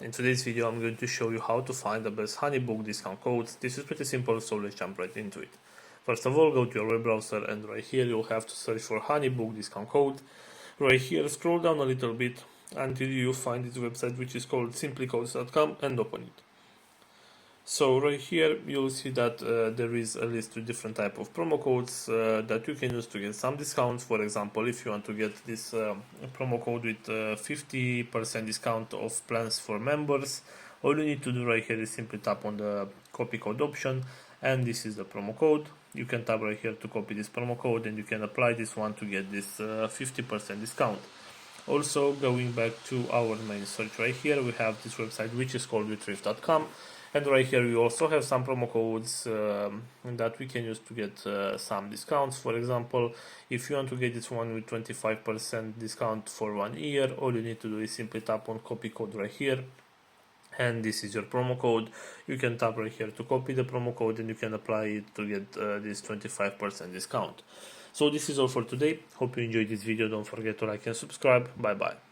In today's video I'm going to show you how to find the best Honeybook discount codes. This is pretty simple, so let's jump right into it. First of all, go to your web browser and right here you'll have to search for Honeybook discount code. Right here scroll down a little bit until you find this website, which is called simplycodes.com, and open it. So right here you'll see that there is a list with different type of promo codes that you can use to get some discounts. For example, if you want to get this promo code with 50% discount of plans for members, all you need to do right here is simply tap on the copy code option, and this is the promo code. You can tap right here to copy this promo code and you can apply this one to get this 50% discount. Also, going back to our main search right here, we have this website which is called retrieve.com, and right here we also have some promo codes that we can use to get some discounts. For example, if you want to get this one with 25% discount for 1 year, all you need to do is simply tap on copy code right here, and this is your promo code. You can tap right here to copy the promo code and you can apply it to get this 25% discount. So this is all for today. Hope you enjoyed this video. Don't forget to like and subscribe. Bye bye.